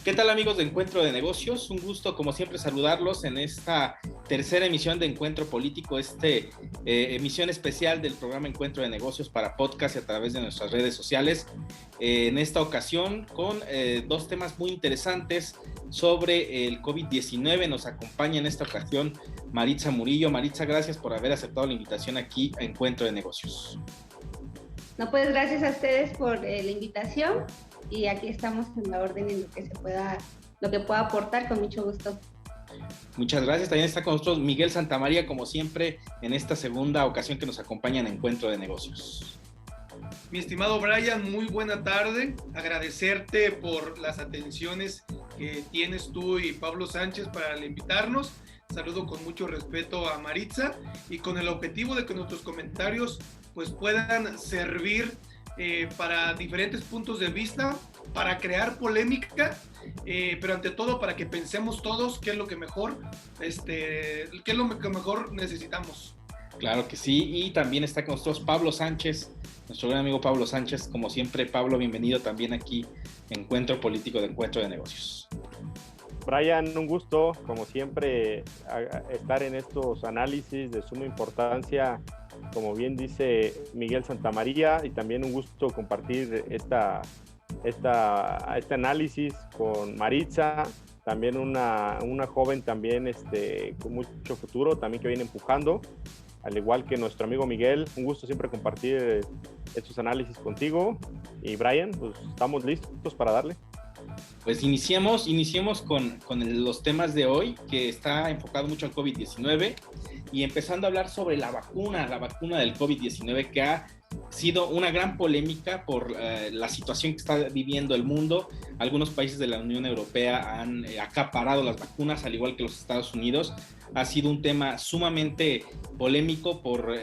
¿Qué tal, amigos de Encuentro de Negocios? Un gusto, como siempre, saludarlos en esta tercera emisión de Encuentro Político, emisión especial del programa Encuentro de Negocios para podcast y a través de nuestras redes sociales. En esta ocasión con dos temas muy interesantes sobre el COVID-19. Nos acompaña en esta ocasión Maritza Murillo. Maritza, gracias por haber aceptado la invitación aquí a Encuentro de Negocios. No, pues gracias a ustedes por la invitación. Y aquí estamos en la orden en lo que pueda aportar, con mucho gusto. Muchas gracias. También está con nosotros Miguel Santamaría, como siempre, en esta segunda ocasión que nos acompaña en Encuentro de Negocios. Mi estimado Brian, muy buena tarde. Agradecerte por las atenciones que tienes tú y Pablo Sánchez para invitarnos. Saludo con mucho respeto a Maritza y con el objetivo de que nuestros comentarios pues puedan servir para diferentes puntos de vista, para crear polémica, pero ante todo para que pensemos todos qué es lo que mejor, necesitamos. Claro que sí, y también está con nosotros Pablo Sánchez, nuestro gran amigo Pablo Sánchez. Como siempre, Pablo, bienvenido también aquí en Encuentro Político de Encuentro de Negocios. Brian, un gusto, como siempre, estar en estos análisis de suma importancia, como bien dice Miguel Santamaría, y también un gusto compartir este análisis con Maritza, también una joven también con mucho futuro, también que viene empujando, al igual que nuestro amigo Miguel. Un gusto siempre compartir estos análisis contigo. Y Brian, pues estamos listos para darle. Pues iniciemos con los temas de hoy, que está enfocado mucho al COVID-19, y empezando a hablar sobre la vacuna del COVID-19, que ha sido una gran polémica por la situación que está viviendo el mundo. Algunos países de la Unión Europea han acaparado las vacunas, al igual que los Estados Unidos. Ha sido un tema sumamente polémico por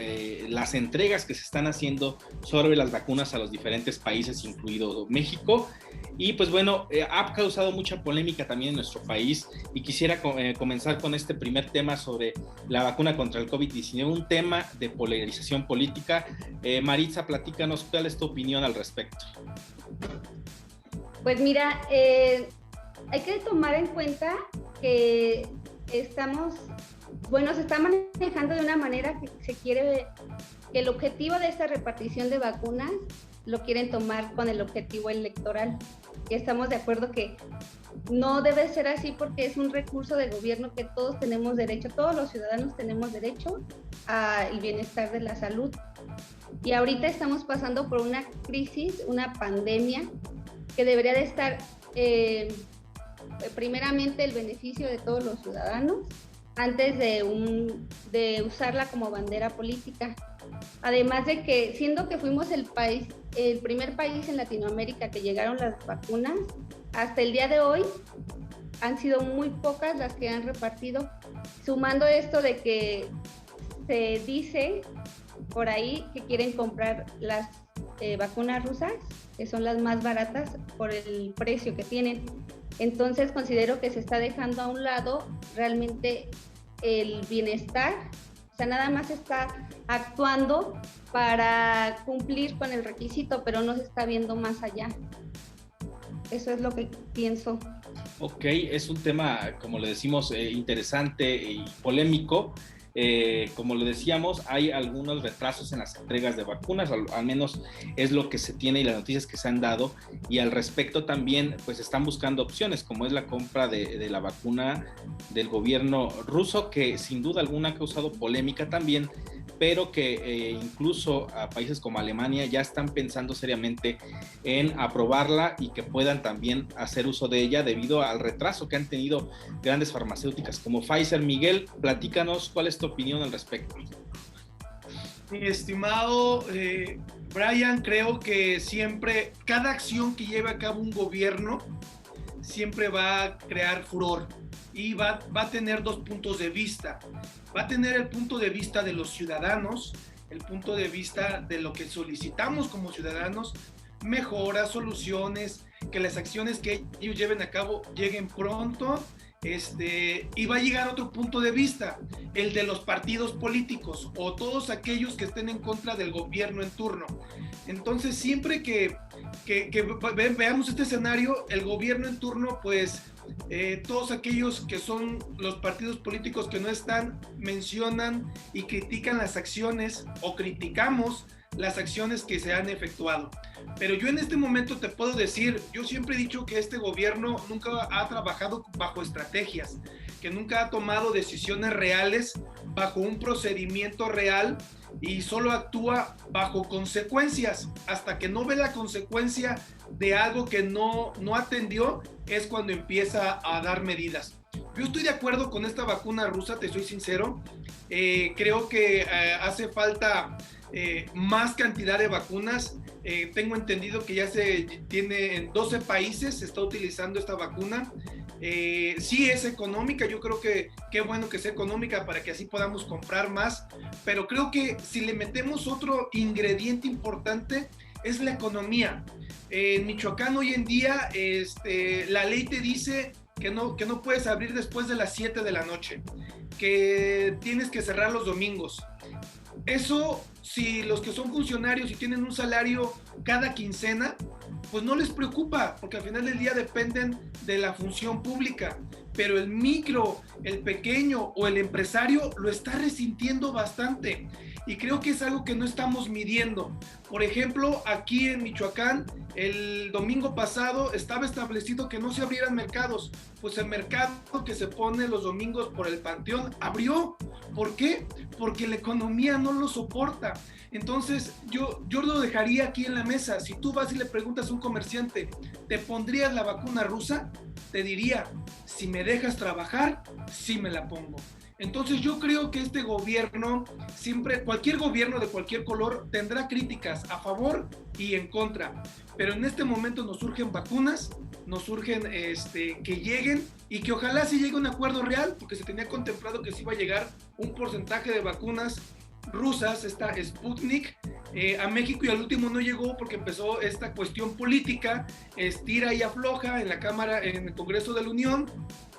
las entregas que se están haciendo sobre las vacunas a los diferentes países, incluido México. Y pues bueno, ha causado mucha polémica también en nuestro país, y quisiera comenzar con este primer tema sobre la vacuna contra el COVID-19, un tema de polarización política. Maritza, platícanos, ¿cuál es tu opinión al respecto? Pues mira, hay que tomar en cuenta que se está manejando de una manera que se quiere, que el objetivo de esta repartición de vacunas lo quieren tomar con el objetivo electoral. Y estamos de acuerdo que no debe ser así, porque es un recurso del gobierno que todos tenemos derecho, todos los ciudadanos tenemos derecho al bienestar de la salud. Y ahorita estamos pasando por una crisis, una pandemia, que debería de estar primeramente el beneficio de todos los ciudadanos, antes de usarla como bandera política. Además de que, siendo que fuimos el primer país en Latinoamérica que llegaron las vacunas, hasta el día de hoy han sido muy pocas las que han repartido, sumando esto de que se dice por ahí que quieren comprar las vacunas rusas, que son las más baratas por el precio que tienen. Entonces considero que se está dejando a un lado realmente el bienestar. O sea, nada más está actuando para cumplir con el requisito, pero no se está viendo más allá. Eso es lo que pienso. Ok, es un tema, como le decimos, interesante y polémico. Como lo decíamos, hay algunos retrasos en las entregas de vacunas, al menos es lo que se tiene y las noticias que se han dado, y al respecto también pues están buscando opciones, como es la compra de la vacuna del gobierno ruso, que sin duda alguna ha causado polémica también, pero que incluso a países como Alemania ya están pensando seriamente en aprobarla y que puedan también hacer uso de ella debido al retraso que han tenido grandes farmacéuticas como Pfizer. Miguel, platícanos cuál es tu opinión al respecto. Mi estimado Brian, creo que siempre, cada acción que lleve a cabo un gobierno siempre va a crear furor y va a tener dos puntos de vista. Va a tener el punto de vista de los ciudadanos, el punto de vista de lo que solicitamos como ciudadanos, mejoras, soluciones, que las acciones que ellos lleven a cabo lleguen pronto y va a llegar otro punto de vista, el de los partidos políticos o todos aquellos que estén en contra del gobierno en turno. Entonces, siempre que veamos este escenario, el gobierno en turno, pues todos aquellos que son los partidos políticos que no están, mencionan y critican las acciones o criticamos las acciones que se han efectuado. Pero yo en este momento te puedo decir, yo siempre he dicho que este gobierno nunca ha trabajado bajo estrategias, que nunca ha tomado decisiones reales bajo un procedimiento real y solo actúa bajo consecuencias. Hasta que no ve la consecuencia de algo que no atendió, es cuando empieza a dar medidas. Yo estoy de acuerdo con esta vacuna rusa, te soy sincero. Creo que hace falta más cantidad de vacunas. Tengo entendido que ya se tiene en 12 países, se está utilizando esta vacuna. Sí es económica, yo creo que qué bueno que sea económica para que así podamos comprar más, pero creo que si le metemos otro ingrediente importante es la economía. En Michoacán hoy en día la ley te dice que no puedes abrir después de las 7 de la noche, que tienes que cerrar los domingos. Eso, si los que son funcionarios y tienen un salario cada quincena, pues no les preocupa, porque al final del día dependen de la función pública. Pero el micro, el pequeño o el empresario lo está resintiendo bastante. Y creo que es algo que no estamos midiendo. Por ejemplo, aquí en Michoacán, el domingo pasado estaba establecido que no se abrieran mercados. Pues el mercado que se pone los domingos por el Panteón abrió. ¿Por qué? Porque la economía no lo soporta. Entonces, yo lo dejaría aquí en la mesa. Si tú vas y le preguntas a un comerciante, ¿te pondrías la vacuna rusa? Te diría, si me dejas trabajar, sí me la pongo. Entonces yo creo que este gobierno, siempre, cualquier gobierno de cualquier color tendrá críticas a favor y en contra, pero en este momento nos surgen vacunas, nos surgen que lleguen y que ojalá sí llegue un acuerdo real, porque se tenía contemplado que sí iba a llegar un porcentaje de vacunas rusas, esta Sputnik, a México, y al último no llegó porque empezó esta cuestión política, estira y afloja en la Cámara, en el Congreso de la Unión,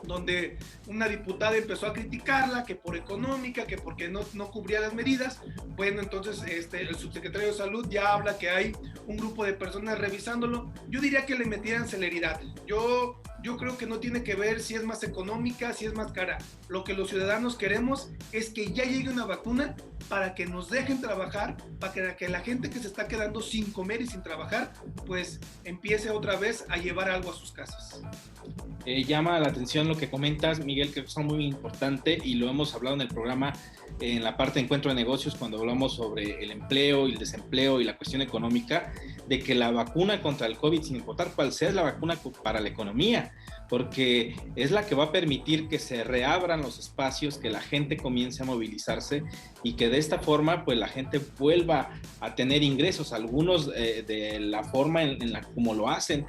donde una diputada empezó a criticarla, que por económica, que porque no cubría las medidas. Bueno, entonces el subsecretario de Salud ya habla que hay un grupo de personas revisándolo. Yo diría que le metieran celeridad. Yo creo que no tiene que ver si es más económica, si es más cara. Lo que los ciudadanos queremos es que ya llegue una vacuna para que nos dejen trabajar, para que la gente que se está quedando sin comer y sin trabajar, pues empiece otra vez a llevar algo a sus casas. Llama la atención lo que comentas, Miguel, que es muy importante y lo hemos hablado en el programa en la parte de encuentro de negocios cuando hablamos sobre el empleo y el desempleo y la cuestión económica, de que la vacuna contra el COVID, sin importar cuál sea, es la vacuna para la economía, porque es la que va a permitir que se reabran los espacios, que la gente comience a movilizarse y que de esta forma pues la gente vuelva a tener ingresos, algunos de la forma en la como lo hacen,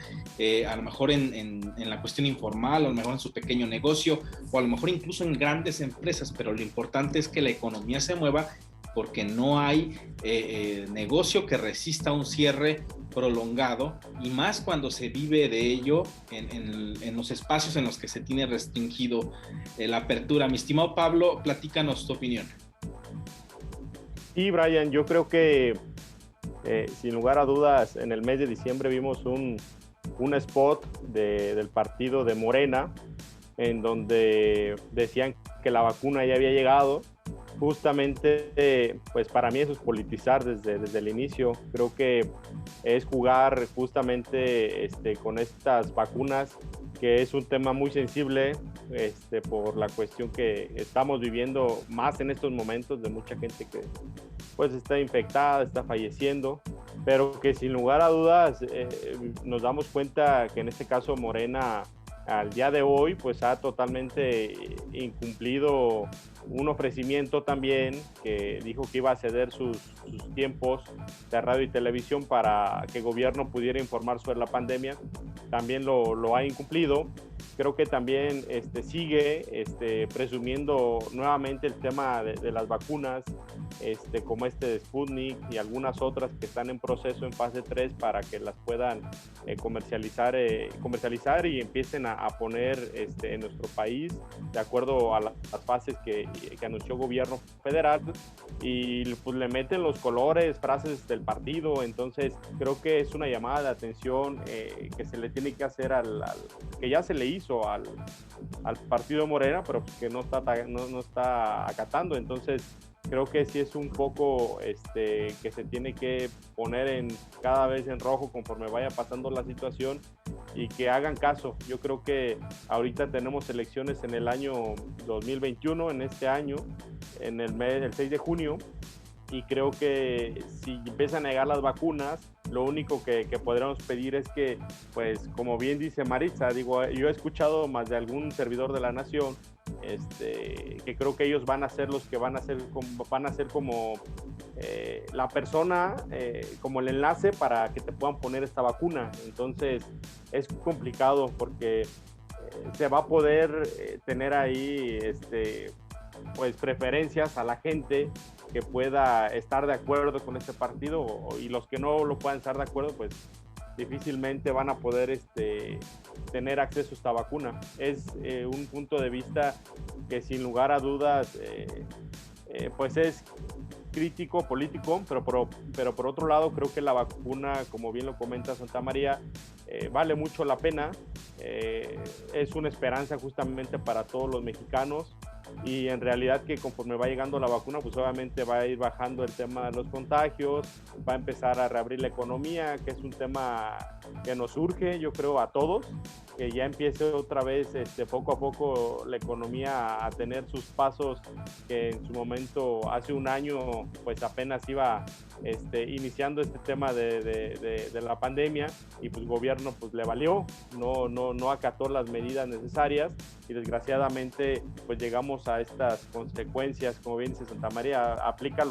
a lo mejor en la cuestión informal, a lo mejor en su pequeño negocio o a lo mejor incluso en grandes empresas, pero lo importante es que la economía se mueva porque no hay negocio que resista un cierre prolongado y más cuando se vive de ello en los espacios en los que se tiene restringido la apertura. Mi estimado Pablo, platícanos tu opinión. Sí, Brian, yo creo que sin lugar a dudas en el mes de diciembre vimos un spot del partido de Morena en donde decían que la vacuna ya había llegado. Justamente, pues para mí eso es politizar desde el inicio. Creo que es jugar justamente con estas vacunas, que es un tema muy sensible por la cuestión que estamos viviendo más en estos momentos, de mucha gente que pues está infectada, está falleciendo, pero que sin lugar a dudas nos damos cuenta que en este caso Morena al día de hoy pues ha totalmente incumplido un ofrecimiento también, que dijo que iba a ceder sus tiempos de radio y televisión para que el gobierno pudiera informar sobre la pandemia. También lo ha incumplido. creo que también sigue presumiendo nuevamente el tema de las vacunas, como de Sputnik y algunas otras que están en proceso en fase 3 para que las puedan comercializar y empiecen a poner en nuestro país de acuerdo a las fases que anunció el gobierno federal, y pues le meten los colores, frases del partido. Entonces creo que es una llamada de atención que se le tiene que hacer que ya se le hizo al partido Morena, pero que no está acatando. Entonces creo que sí es un poco que se tiene que poner cada vez en rojo conforme vaya pasando la situación, y que hagan caso. Yo creo que ahorita tenemos elecciones en el año 2021, en este año, en el 6 de junio, y creo que si empiezan a negar las vacunas, lo único que podríamos pedir es que, pues, como bien dice Maritza, yo he escuchado más de algún servidor de la nación, que creo que ellos van a ser los que van a ser como la persona, como el enlace para que te puedan poner esta vacuna. Entonces es complicado porque se va a poder tener ahí pues preferencias a la gente que pueda estar de acuerdo con este partido, y los que no lo puedan estar de acuerdo, pues difícilmente van a poder tener acceso a esta vacuna. Es un punto de vista que sin lugar a dudas pues es crítico, político, pero por otro lado creo que la vacuna, como bien lo comenta Santa María, vale mucho la pena. Es una esperanza justamente para todos los mexicanos, y en realidad que conforme va llegando la vacuna, pues obviamente va a ir bajando el tema de los contagios, va a empezar a reabrir la economía, que es un tema que nos urge, yo creo, a todos, que ya empiece otra vez poco a poco la economía a tener sus pasos, que en su momento, hace un año, pues apenas iba iniciando este tema de la pandemia, y pues el gobierno pues le valió, no acató las medidas necesarias, y desgraciadamente pues llegamos a estas consecuencias. Como bien dice Santa María, aplica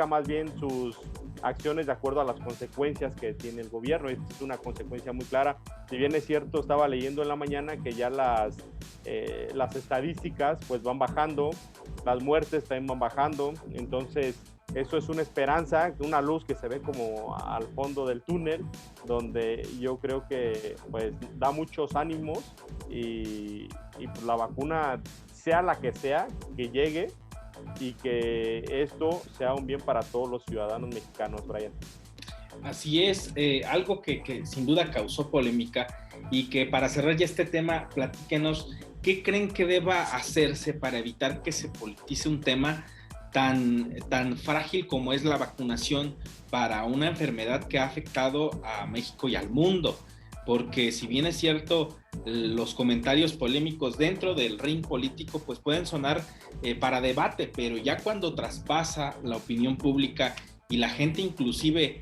más bien sus acciones de acuerdo a las consecuencias que tiene el gobierno. Esta es una consecuencia muy clara. Si bien es cierto, estaba leyendo en la mañana que ya las estadísticas pues van bajando, las muertes también van bajando, entonces eso es una esperanza, una luz que se ve como al fondo del túnel, donde yo creo que pues da muchos ánimos, y pues la vacuna, sea la que sea, que llegue, y que esto sea un bien para todos los ciudadanos mexicanos, Brian. Así es, algo que sin duda causó polémica, y que para cerrar ya este tema, platíquenos, ¿qué creen que deba hacerse para evitar que se politice un tema tan frágil como es la vacunación para una enfermedad que ha afectado a México y al mundo? Porque si bien es cierto, los comentarios polémicos dentro del ring político pues pueden sonar para debate, pero ya cuando traspasa la opinión pública y la gente inclusive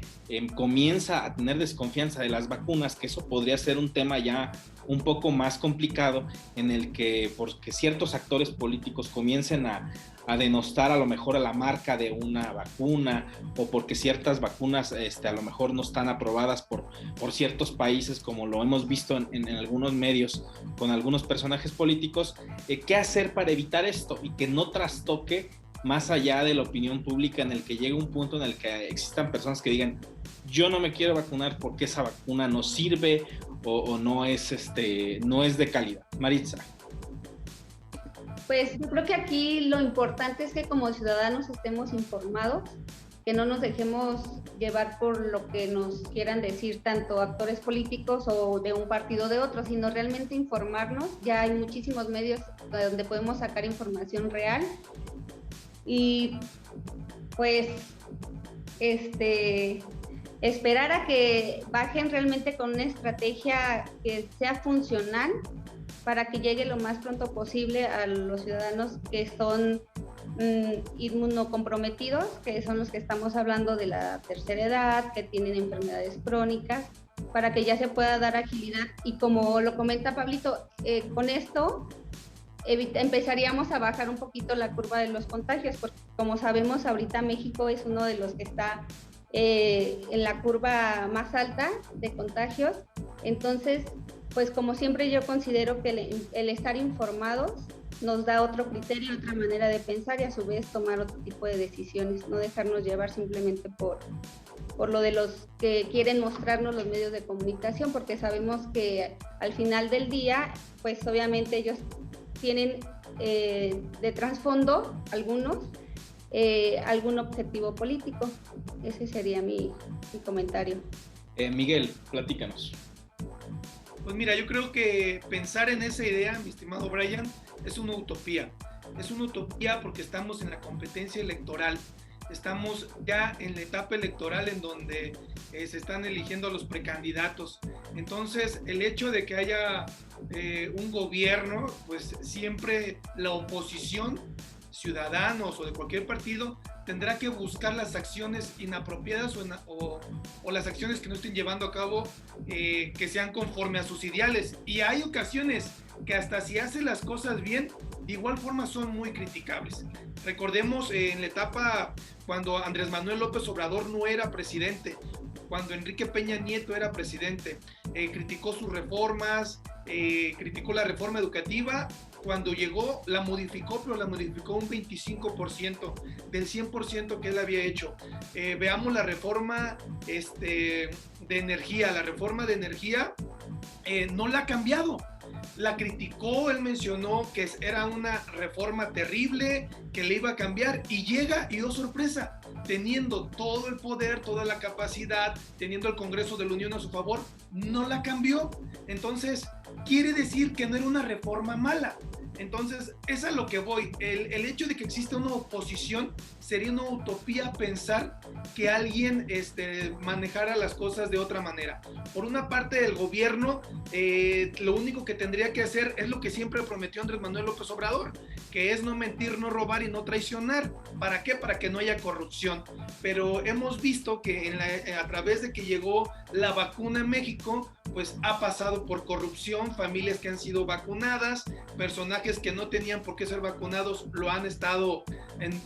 comienza a tener desconfianza de las vacunas, que eso podría ser un tema ya un poco más complicado, en el que porque ciertos actores políticos comiencen a denostar a lo mejor a la marca de una vacuna, o porque ciertas vacunas a lo mejor no están aprobadas por ciertos países, como lo hemos visto en algunos medios con algunos personajes políticos. ¿Qué hacer para evitar esto y que no trastoque más allá de la opinión pública, en el que llegue un punto en el que existan personas que digan: yo no me quiero vacunar porque esa vacuna no sirve o no es de calidad? Maritza. Pues yo creo que aquí lo importante es que como ciudadanos estemos informados, que no nos dejemos llevar por lo que nos quieran decir tanto actores políticos o de un partido o de otro, sino realmente informarnos. Ya hay muchísimos medios donde podemos sacar información real, y pues esperar a que bajen realmente con una estrategia que sea funcional, para que llegue lo más pronto posible a los ciudadanos que son inmunocomprometidos, que son los que estamos hablando de la tercera edad, que tienen enfermedades crónicas, para que ya se pueda dar agilidad. Y como lo comenta Pablito, con esto empezaríamos a bajar un poquito la curva de los contagios, porque como sabemos ahorita México es uno de los que está en la curva más alta de contagios. Entonces pues como siempre yo considero que el estar informados nos da otro criterio, otra manera de pensar y a su vez tomar otro tipo de decisiones, no dejarnos llevar simplemente por lo de los que quieren mostrarnos los medios de comunicación, porque sabemos que al final del día, pues obviamente ellos tienen de trasfondo algunos, algún objetivo político. Ese sería mi comentario. Miguel, platícanos. Pues mira, yo creo que pensar en esa idea, mi estimado Brian, es una utopía. Es una utopía porque estamos en la competencia electoral. Estamos ya en la etapa electoral en donde se están eligiendo a los precandidatos. Entonces, el hecho de que haya un gobierno, pues siempre la oposición, ciudadanos o de cualquier partido, tendrá que buscar las acciones inapropiadas o las acciones que no estén llevando a cabo que sean conforme a sus ideales. Y hay ocasiones que hasta si hace las cosas bien, de igual forma son muy criticables. Recordemos en la etapa cuando Andrés Manuel López Obrador no era presidente, cuando Enrique Peña Nieto era presidente, criticó sus reformas, criticó la reforma educativa. Cuando llegó la modificó, pero la modificó un 25% del 100% que él había hecho. Veamos la reforma de energía. La reforma de energía no la ha cambiado. La criticó, él mencionó que era una reforma terrible, que le iba a cambiar, y llega y oh sorpresa, teniendo todo el poder, toda la capacidad, teniendo el Congreso de la Unión a su favor, no la cambió. Entonces, quiere decir que no era una reforma mala. Entonces, es a lo que voy. El hecho de que exista una oposición sería una utopía pensar que alguien manejara las cosas de otra manera. Por una parte, el gobierno lo único que tendría que hacer es lo que siempre prometió Andrés Manuel López Obrador, que es no mentir, no robar y no traicionar. ¿Para qué? Para que no haya corrupción. Pero hemos visto que a través de que llegó la vacuna en México, pues ha pasado por corrupción, familias que han sido vacunadas, personajes que no tenían por qué ser vacunados lo han estado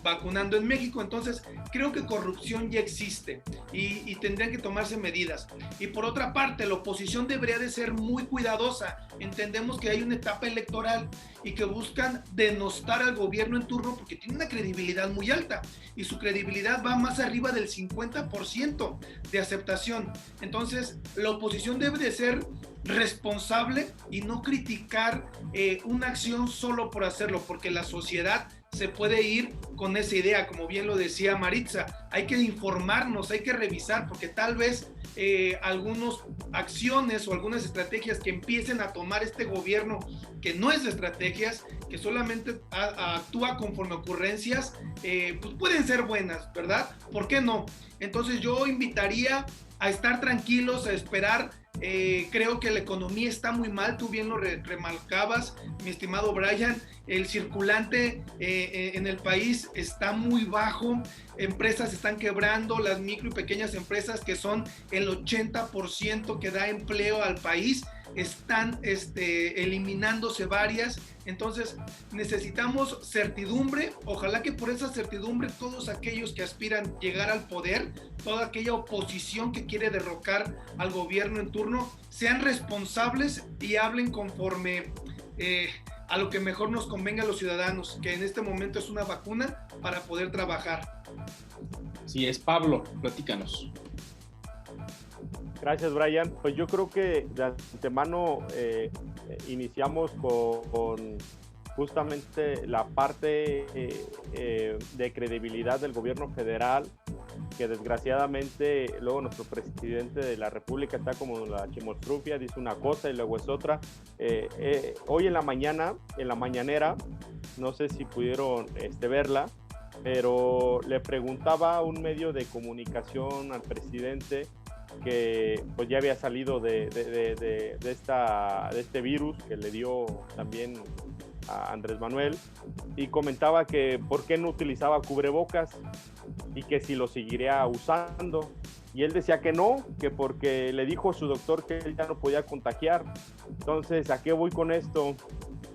vacunando en México. Entonces creo que corrupción ya existe y tendrían que tomarse medidas. Y por otra parte, la oposición debería de ser muy cuidadosa. Entendemos que hay una etapa electoral y que buscan denostar al gobierno en turno porque tiene una credibilidad muy alta y su credibilidad va más arriba del 50% de aceptación. Entonces la oposición debe de ser responsable y no criticar una acción solo por hacerlo, porque la sociedad se puede ir con esa idea, como bien lo decía Maritza. Hay que informarnos, hay que revisar, porque tal vez algunas acciones o algunas estrategias que empiecen a tomar este gobierno, que no es de estrategias, que solamente actúa conforme ocurrencias, pues pueden ser buenas, ¿verdad? ¿Por qué no? Entonces yo invitaría a estar tranquilos, a esperar. Creo que la economía está muy mal, tú bien lo remarcabas, mi estimado Brian. El circulante en el país está muy bajo, empresas están quebrando, las micro y pequeñas empresas, que son el 80% que da empleo al país, están eliminándose varias. Entonces necesitamos certidumbre. Ojalá que por esa certidumbre todos aquellos que aspiran llegar al poder, toda aquella oposición que quiere derrocar al gobierno en turno, sean responsables y hablen conforme a lo que mejor nos convenga a los ciudadanos, que en este momento es una vacuna para poder trabajar. Sí, es Pablo, platícanos. Gracias, Brian. Pues yo creo que de antemano iniciamos con justamente la parte de credibilidad del gobierno federal, que desgraciadamente luego nuestro presidente de la República está como la chimoltrufia, dice una cosa y luego es otra. Hoy en la mañanera, no sé si pudieron verla, pero le preguntaba a un medio de comunicación al presidente que pues ya había salido de este virus que le dio también a Andrés Manuel, y comentaba que por qué no utilizaba cubrebocas y que si lo seguiría usando, y él decía que no, que porque le dijo su doctor que él ya no podía contagiar. Entonces, ¿a qué voy con esto?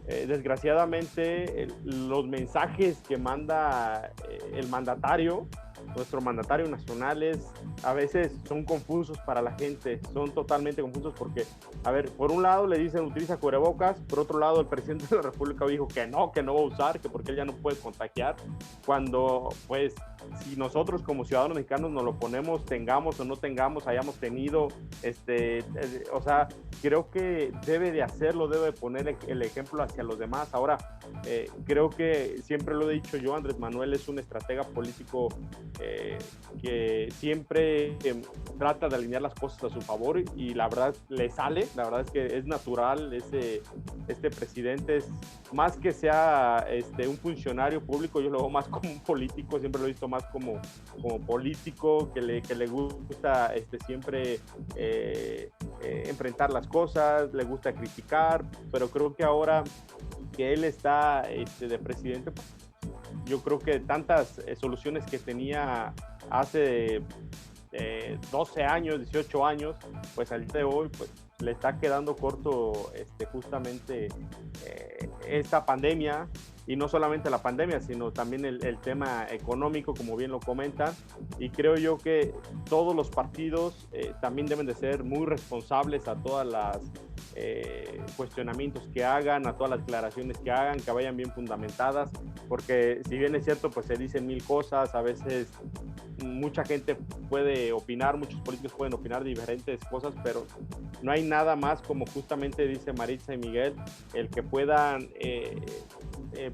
Desgraciadamente los mensajes que manda el mandatario nuestros mandatarios nacionales a veces son confusos para la gente, son totalmente confusos porque, a ver, por un lado le dicen utiliza cubrebocas, por otro lado el presidente de la República dijo que no va a usar, que porque él ya no puede contagiar, cuando pues si nosotros como ciudadanos mexicanos nos lo ponemos, tengamos o no tengamos, hayamos tenido, o sea, creo que debe de hacerlo, debe de poner el ejemplo hacia los demás. Ahora, creo que siempre lo he dicho yo, Andrés Manuel es un estratega político que siempre trata de alinear las cosas a su favor y la verdad le sale, la verdad es que es natural, este presidente es más que sea un funcionario público, yo lo veo más como un político, siempre lo he visto más como político, que le gusta siempre enfrentar las cosas, le gusta criticar, pero creo que ahora que él está de presidente, yo creo que tantas soluciones que tenía hace 12 años, 18 años, pues al día de hoy pues, le está quedando corto justamente esta pandemia, y no solamente la pandemia, sino también el tema económico, como bien lo comentan, y creo yo que todos los partidos también deben de ser muy responsables a todas las cuestionamientos que hagan, a todas las declaraciones que hagan, que vayan bien fundamentadas, porque si bien es cierto, pues se dicen mil cosas, a veces mucha gente puede opinar, muchos políticos pueden opinar de diferentes cosas, pero no hay nada más como justamente dice Maritza y Miguel, el que puedan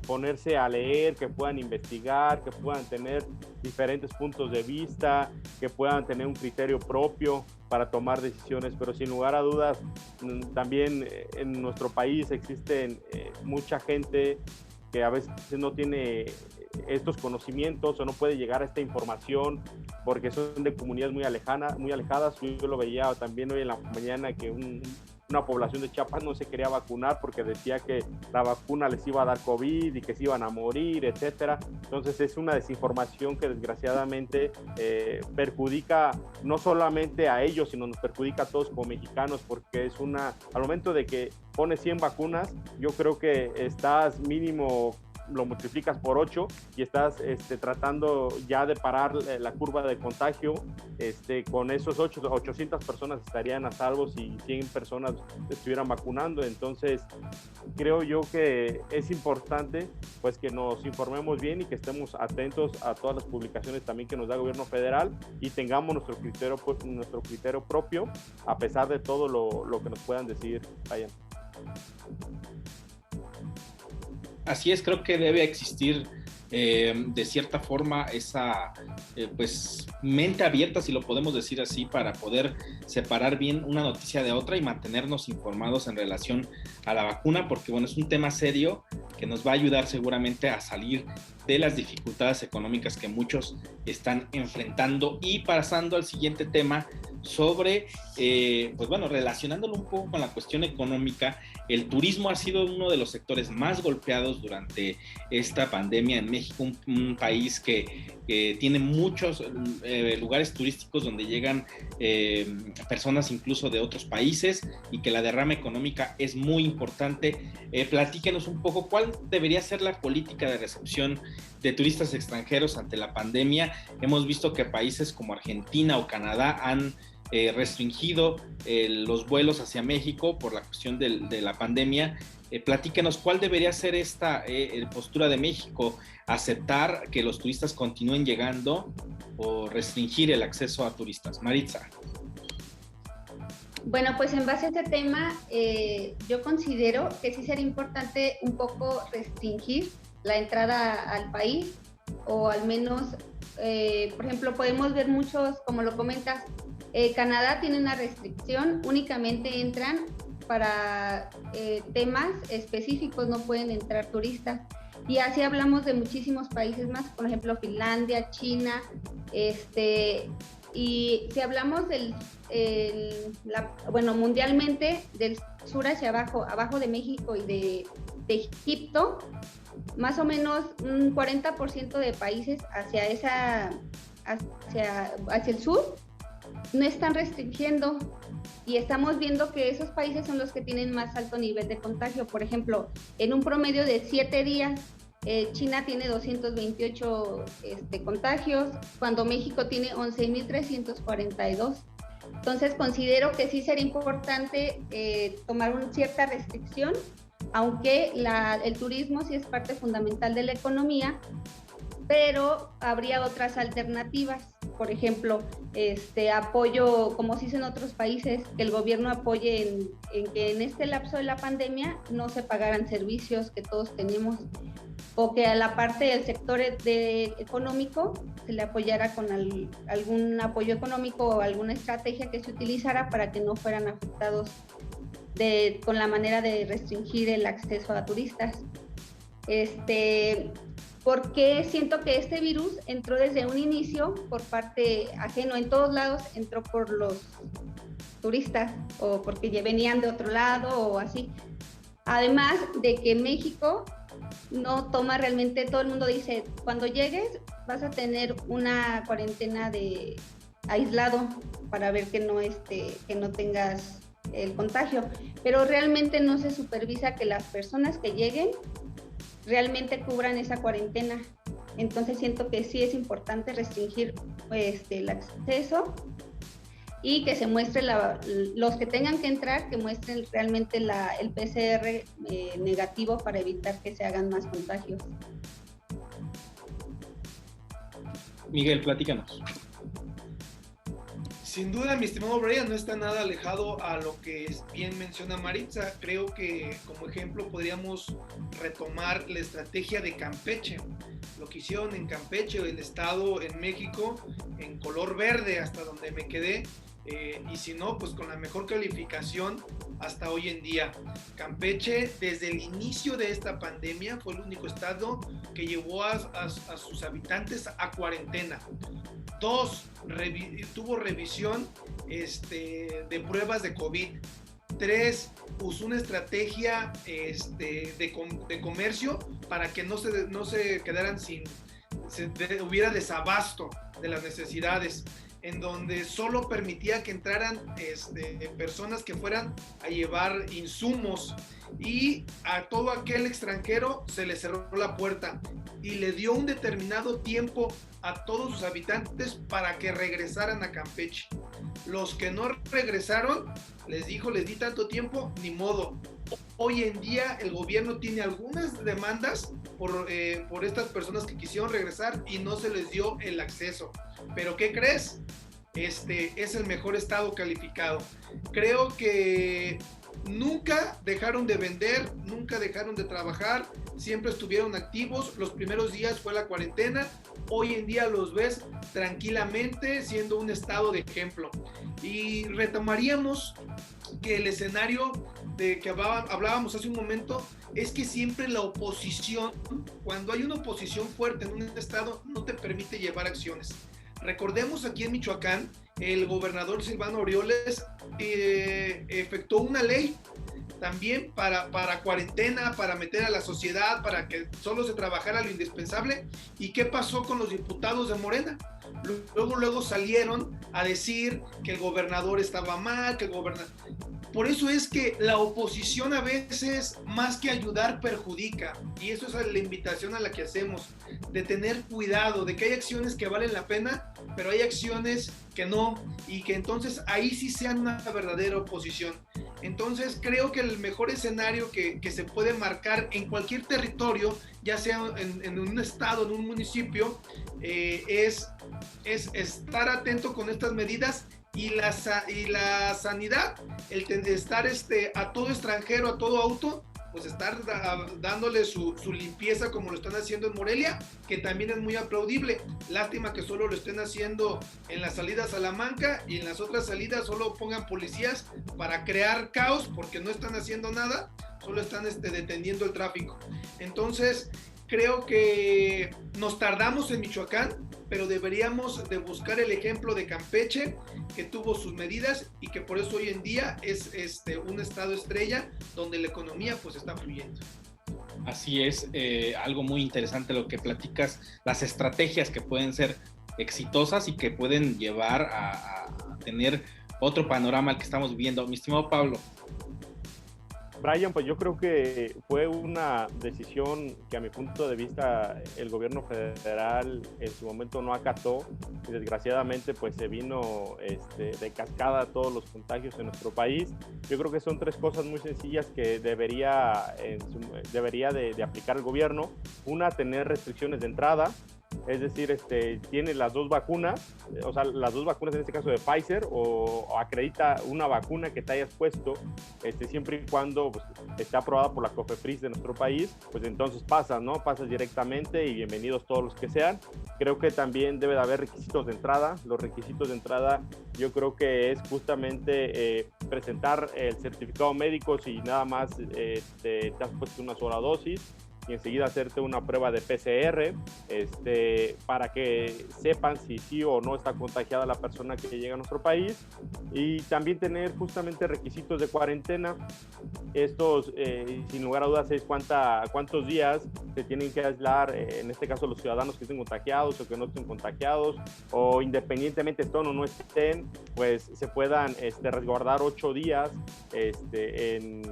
ponerse a leer, que puedan investigar, que puedan tener diferentes puntos de vista, que puedan tener un criterio propio para tomar decisiones, pero sin lugar a dudas también en nuestro país existen mucha gente que a veces no tiene estos conocimientos o no puede llegar a esta información porque son de comunidades muy alejadas. Yo lo veía también hoy en la mañana que una población de Chiapas no se quería vacunar porque decía que la vacuna les iba a dar COVID y que se iban a morir, etcétera. Entonces es una desinformación que desgraciadamente perjudica no solamente a ellos, sino nos perjudica a todos como mexicanos, porque es al momento de que pones 100 vacunas, yo creo que estás mínimo lo multiplicas por 8 y estás tratando ya de parar la curva de contagio. Con esos 800 personas estarían a salvo si 100 personas estuvieran vacunando. Entonces creo yo que es importante pues que nos informemos bien y que estemos atentos a todas las publicaciones también que nos da el gobierno federal y tengamos nuestro criterio propio a pesar de todo lo que nos puedan decir. Vayan. Así es, creo que debe existir de cierta forma esa pues mente abierta, si lo podemos decir así, para poder separar bien una noticia de otra y mantenernos informados en relación a la vacuna, porque bueno, es un tema serio que nos va a ayudar seguramente a salir de las dificultades económicas que muchos están enfrentando. Y pasando al siguiente tema sobre, pues bueno, relacionándolo un poco con la cuestión económica, el turismo ha sido uno de los sectores más golpeados durante esta pandemia en México, un país que tiene muchos lugares turísticos donde llegan personas incluso de otros países y que la derrama económica es muy importante. Platíquenos un poco cuál debería ser la política de recepción de turistas extranjeros ante la pandemia. Hemos visto que países como Argentina o Canadá han restringido los vuelos hacia México por la cuestión de la pandemia. Platíquenos cuál debería ser esta postura de México, aceptar que los turistas continúen llegando o restringir el acceso a turistas. Maritza. Bueno, pues en base a este tema, yo considero que sí sería importante un poco restringir la entrada al país, o al menos, por ejemplo, podemos ver muchos, como lo comentas, Canadá tiene una restricción, únicamente entran para temas específicos, no pueden entrar turistas. Y así hablamos de muchísimos países más, por ejemplo, Finlandia, China, y si hablamos mundialmente, del sur hacia abajo de México y de Egipto, más o menos un 40% de países hacia el sur no están restringiendo, y estamos viendo que esos países son los que tienen más alto nivel de contagio. Por ejemplo, en un promedio de 7 días China tiene 228 contagios, cuando México tiene 11.342. Entonces considero que sí sería importante tomar una cierta restricción, aunque el turismo sí es parte fundamental de la economía, pero habría otras alternativas. Por ejemplo, apoyo, como se hizo en otros países, que el gobierno apoye en que en este lapso de la pandemia no se pagaran servicios que todos tenemos, o que a la parte del sector económico se le apoyara con algún apoyo económico o alguna estrategia que se utilizara para que no fueran afectados con la manera de restringir el acceso a turistas. Porque siento que este virus entró desde un inicio por parte ajeno, en todos lados entró por los turistas o porque ya venían de otro lado o así. Además de que México no toma realmente, todo el mundo dice, cuando llegues vas a tener una cuarentena de aislado para ver que no tengas el contagio, pero realmente no se supervisa que las personas que lleguen realmente cubran esa cuarentena. Entonces siento que sí es importante restringir el acceso y que se muestre los que tengan que entrar, que muestren realmente el PCR negativo para evitar que se hagan más contagios. Miguel, platícanos. Sin duda, mi estimado Brian, no está nada alejado a lo que bien menciona Maritza. Creo que como ejemplo podríamos retomar la estrategia de Campeche. Lo que hicieron en Campeche, el estado en México, en color verde hasta donde me quedé, y si no, pues con la mejor calificación hasta hoy en día. Campeche, desde el inicio de esta pandemia, fue el único estado que llevó a sus habitantes a cuarentena. 2, tuvo revisión de pruebas de COVID. 3, usó una estrategia de comercio para que no se quedaran hubiera desabasto de las necesidades, en donde solo permitía que entraran personas que fueran a llevar insumos, y a todo aquel extranjero se le cerró la puerta y le dio un determinado tiempo a todos sus habitantes para que regresaran a Campeche. Los que no regresaron, les di tanto tiempo, ni modo. Hoy en día el gobierno tiene algunas demandas por estas personas que quisieron regresar y no se les dio el acceso. ¿Pero qué crees? Es el mejor estado calificado. Creo que nunca dejaron de vender, nunca dejaron de trabajar, siempre estuvieron activos. Los primeros días fue la cuarentena, hoy en día los ves tranquilamente siendo un estado de ejemplo. Y retomaríamos que el escenario de que hablábamos hace un momento es que siempre la oposición, cuando hay una oposición fuerte en un estado, no te permite llevar acciones. Recordemos aquí en Michoacán, el gobernador Silvano Aureoles efectuó una ley también para cuarentena, para meter a la sociedad, para que solo se trabajara lo indispensable. ¿Y qué pasó con los diputados de Morena? Luego salieron a decir que el gobernador estaba mal, que el gobernador... Por eso es que la oposición a veces, más que ayudar, perjudica. Y eso es la invitación a la que hacemos, de tener cuidado, de que hay acciones que valen la pena, pero hay acciones que no, y que entonces ahí sí sean una verdadera oposición. Entonces creo que el mejor escenario que se puede marcar en cualquier territorio, ya sea en un estado, en un municipio, es estar atento con estas medidas. Y la sanidad, el estar a todo extranjero, a todo auto, pues estar dándole su limpieza como lo están haciendo en Morelia, que también es muy aplaudible. Lástima que solo lo estén haciendo en la salida a Salamanca, y en las otras salidas solo pongan policías para crear caos, porque no están haciendo nada, solo están deteniendo el tráfico. Entonces creo que nos tardamos en Michoacán, pero deberíamos de buscar el ejemplo de Campeche, que tuvo sus medidas y que por eso hoy en día es un estado estrella donde la economía pues está fluyendo. Así es, algo muy interesante lo que platicas, las estrategias que pueden ser exitosas y que pueden llevar a tener otro panorama al que estamos viviendo. Mi estimado Pablo. Brian, pues yo creo que fue una decisión que a mi punto de vista el gobierno federal en su momento no acató y desgraciadamente pues se vino de cascada todos los contagios en nuestro país. Yo creo que son 3 cosas muy sencillas que debería de aplicar el gobierno. Una, tener restricciones de entrada. Es decir, tiene las 2 vacunas, o sea, las 2 vacunas en este caso de Pfizer, o acredita una vacuna que te hayas puesto, siempre y cuando pues, esté aprobada por la COFEPRIS de nuestro país, pues entonces pasas, ¿no? Pasas directamente y bienvenidos todos los que sean. Creo que también debe de haber requisitos de entrada. Los requisitos de entrada yo creo que es justamente presentar el certificado médico si nada más te has puesto una sola dosis, y enseguida hacerte una prueba de PCR para que sepan si sí o no está contagiada la persona que llega a nuestro país, y también tener justamente requisitos de cuarentena. Estos, sin lugar a dudas, es cuántos días se tienen que aislar, en este caso los ciudadanos que estén contagiados o que no estén contagiados, o independientemente estén o no estén, pues se puedan resguardar 8 días en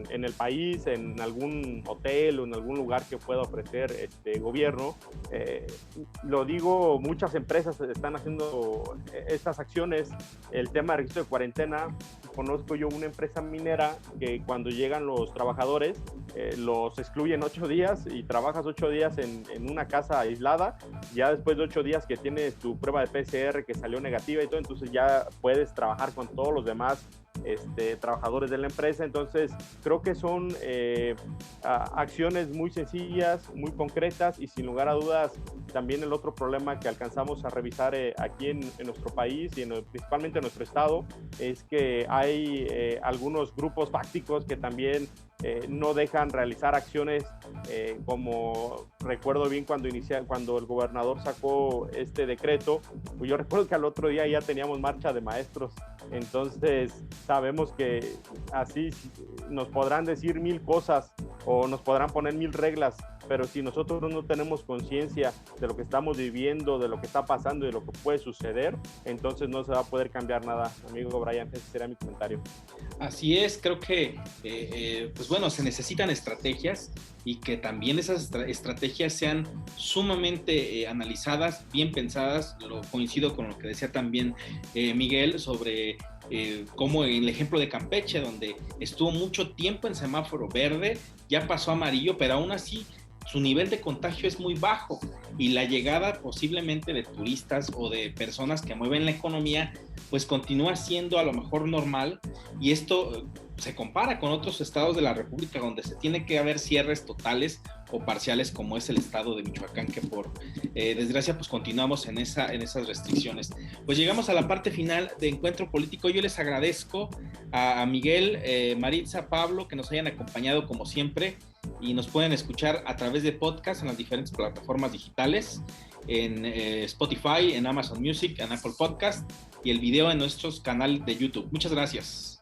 el país, en algún hotel o en algún lugar que pueda ofrecer gobierno. Lo digo, muchas empresas están haciendo estas acciones. El tema de registro de cuarentena, conozco yo una empresa minera que cuando llegan los trabajadores los excluyen 8 días y trabajas 8 días en una casa aislada. Ya después de 8 días que tienes tu prueba de PCR que salió negativa y todo, entonces ya puedes trabajar con todos los demás trabajadores de la empresa. Entonces creo que son acciones muy sencillas, muy concretas, y sin lugar a dudas también el otro problema que alcanzamos a revisar aquí en nuestro país y principalmente en nuestro estado es que hay algunos grupos fácticos que también no dejan realizar acciones como recuerdo bien cuando el gobernador sacó este decreto, pues yo recuerdo que al otro día ya teníamos marcha de maestros. Entonces sabemos que así nos podrán decir 1000 cosas o nos podrán poner 1000 reglas, pero si nosotros no tenemos conciencia de lo que estamos viviendo, de lo que está pasando y de lo que puede suceder, entonces no se va a poder cambiar nada. Amigo Brian, ese será mi comentario. Así es, creo que pues bueno, se necesitan estrategias, y que también esas estrategias sean sumamente analizadas, bien pensadas. Coincido con lo que decía también Miguel sobre como en el ejemplo de Campeche, donde estuvo mucho tiempo en semáforo verde, ya pasó a amarillo, pero aún así su nivel de contagio es muy bajo, y la llegada posiblemente de turistas o de personas que mueven la economía pues continúa siendo a lo mejor normal, y esto se compara con otros estados de la República donde se tiene que haber cierres totales o parciales, como es el estado de Michoacán, que por desgracia pues continuamos en esas restricciones. Pues llegamos a la parte final de Encuentro Político. Yo les agradezco a Miguel, Maritza, Pablo, que nos hayan acompañado como siempre, y nos pueden escuchar a través de podcast en las diferentes plataformas digitales, en Spotify, en Amazon Music, en Apple Podcast, y el video en nuestros canales de YouTube. Muchas gracias.